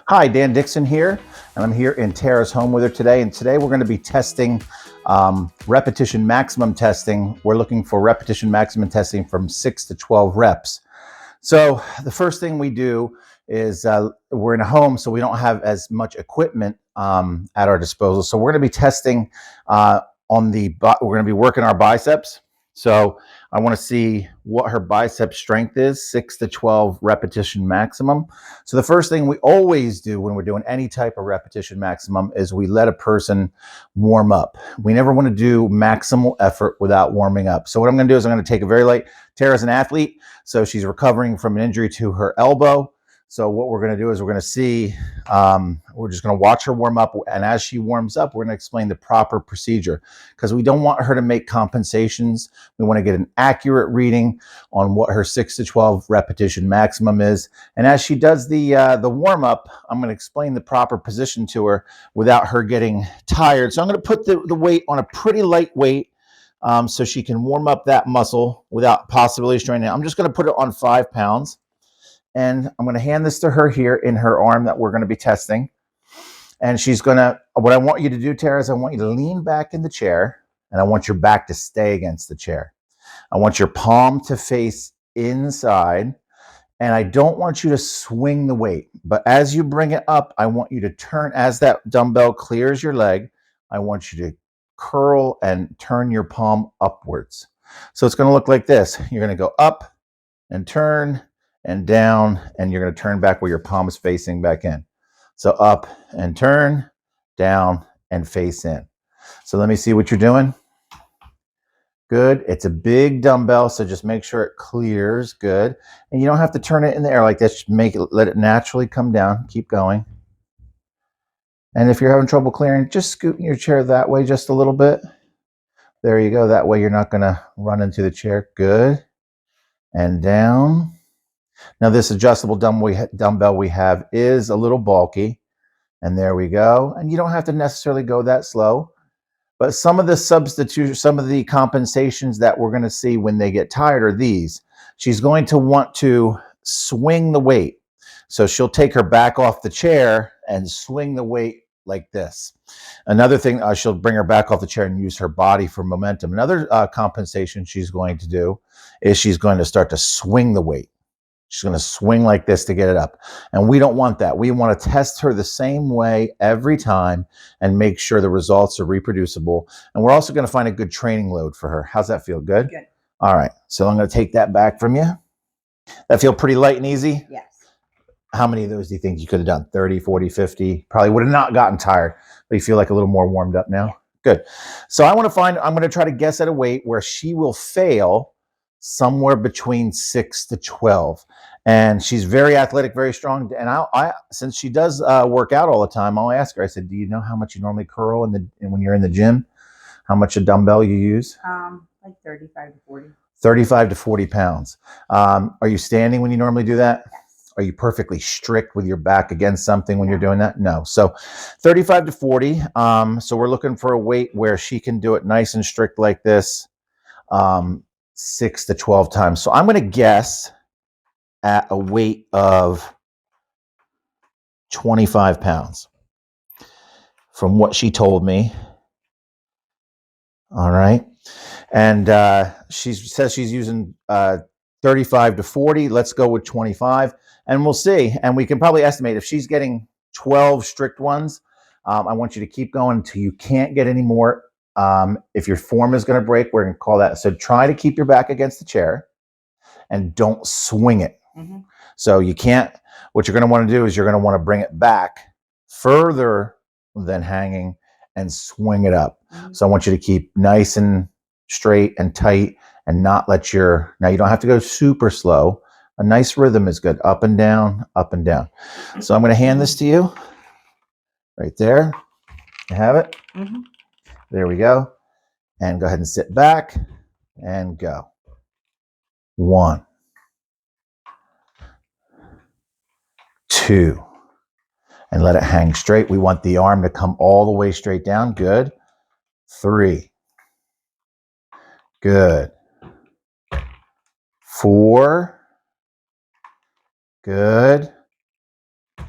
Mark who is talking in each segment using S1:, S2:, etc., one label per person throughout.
S1: Hi, Dan Dixon here, and I'm here in Tara's home with her today. And today we're going to be testing repetition maximum testing. We're looking for repetition maximum testing from 6 to 12 reps. So the first thing we do is we're in a home, so we don't have as much equipment at our disposal. So we're going to be testing we're going to be working our biceps. So I want to see what her bicep strength is, 6 to 12 repetition maximum. So the first thing we always do when we're doing any type of repetition maximum is we let a person warm up. We never want to do maximal effort without warming up. So what I'm going to do is I'm going to take a very light. Tara's an athlete, so she's recovering from an injury to her elbow. So what we're going to do is we're going to see, we're just going to watch her warm up. And as she warms up, we're going to explain the proper procedure because we don't want her to make compensations. We want to get an accurate reading on what her 6 to 12 repetition maximum is. And as she does the warm up, I'm going to explain the proper position to her without her getting tired. So I'm going to put the weight on a pretty light weight so she can warm up that muscle without possibly straining it. I'm just going to put it on 5 pounds. And I'm going to hand this to her here in her arm that we're going to be testing. And she's going to, what I want you to do, Tara, is I want you to lean back in the chair and I want your back to stay against the chair. I want your palm to face inside and I don't want you to swing the weight. But as you bring it up, I want you to turn, as that dumbbell clears your leg, I want you to curl and turn your palm upwards. So it's going to look like this. You're going to go up and turn and down, and you're going to turn back where your palm is facing back in. So up and turn, down and face in. So let me see what you're doing. Good. It's a big dumbbell, so just make sure it clears. Good. And you don't have to turn it in the air like this. Just let it naturally come down. Keep going. And if you're having trouble clearing, just scoot your chair that way just a little bit. There you go. That way you're not going to run into the chair. Good. And down. Now this adjustable dumbbell we have is a little bulky. And there we go. And you don't have to necessarily go that slow. But some of the substitutions, some of the compensations that we're going to see when they get tired are these. She's going to want to swing the weight. So she'll take her back off the chair and swing the weight like this. Another thing, she'll bring her back off the chair and use her body for momentum. Another compensation she's going to do is she's going to start to swing the weight. She's going to swing like this to get it up. And we don't want that. We want to test her the same way every time and make sure the results are reproducible. And we're also going to find a good training load for her. How's that feel? Good?
S2: Good.
S1: All right. So I'm going to take that back from you. That feel pretty light and easy?
S2: Yes.
S1: How many of those do you think you could have done? 30, 40, 50? Probably would have not gotten tired, but you feel like a little more warmed up now? Good. So I'm going to try to guess at a weight where she will fail somewhere between 6 to 12. And she's very athletic, very strong. And since she does work out all the time, I'll ask her, I said, do you know how much you normally curl when you're in the gym? How much a dumbbell you use?
S2: Like 35 to 40.
S1: 35 to 40 pounds. Are you standing when you normally do that?
S2: Yes.
S1: Are you perfectly strict with your back against something when you're doing that? No. So 35 to 40. So we're looking for a weight where she can do it nice and strict like this, 6 to 12 times. So I'm going to guess at a weight of 25 pounds from what she told me. All right. And she says she's using 35 to 40. Let's go with 25 and we'll see. And we can probably estimate if she's getting 12 strict ones, I want you to keep going until you can't get any more. If your form is going to break, we're going to call that. So try to keep your back against the chair and don't swing it.
S2: Mm-hmm.
S1: So what you're going to want to do is you're going to want to bring it back further than hanging and swing it up. Mm-hmm. So I want you to keep nice and straight and tight and not now you don't have to go super slow. A nice rhythm is good. Up and down, up and down. So I'm going to hand this to you right there. You have it.
S2: Mm-hmm.
S1: There we go. And go ahead and sit back and go. 1, 2, and let it hang straight. We want the arm to come all the way straight down. Good. 3. Good. 4. Good.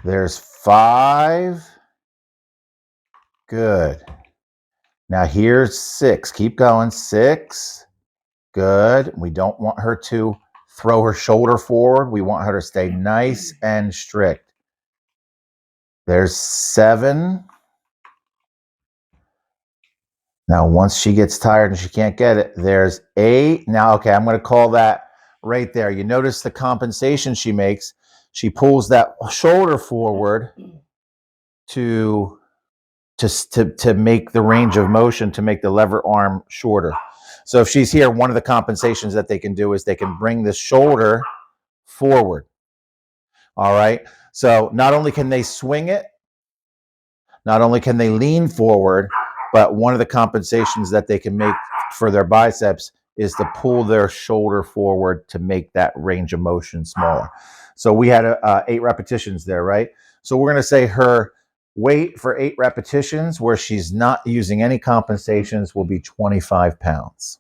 S1: There's 5. Good. Now here's 6. Keep going. 6. Good. We don't want her to throw her shoulder forward. We want her to stay nice and strict. There's 7. Now, once she gets tired and she can't get it, there's 8. Now, okay, I'm going to call that right there. You notice the compensation she makes. She pulls that shoulder forward to make the range of motion, to make the lever arm shorter. So if she's here, one of the compensations that they can do is they can bring the shoulder forward. All right. So not only can they swing it, not only can they lean forward, but one of the compensations that they can make for their biceps is to pull their shoulder forward to make that range of motion smaller. So we had 8 repetitions there, right? So we're going to say her weight for 8 repetitions where she's not using any compensations will be 25 pounds.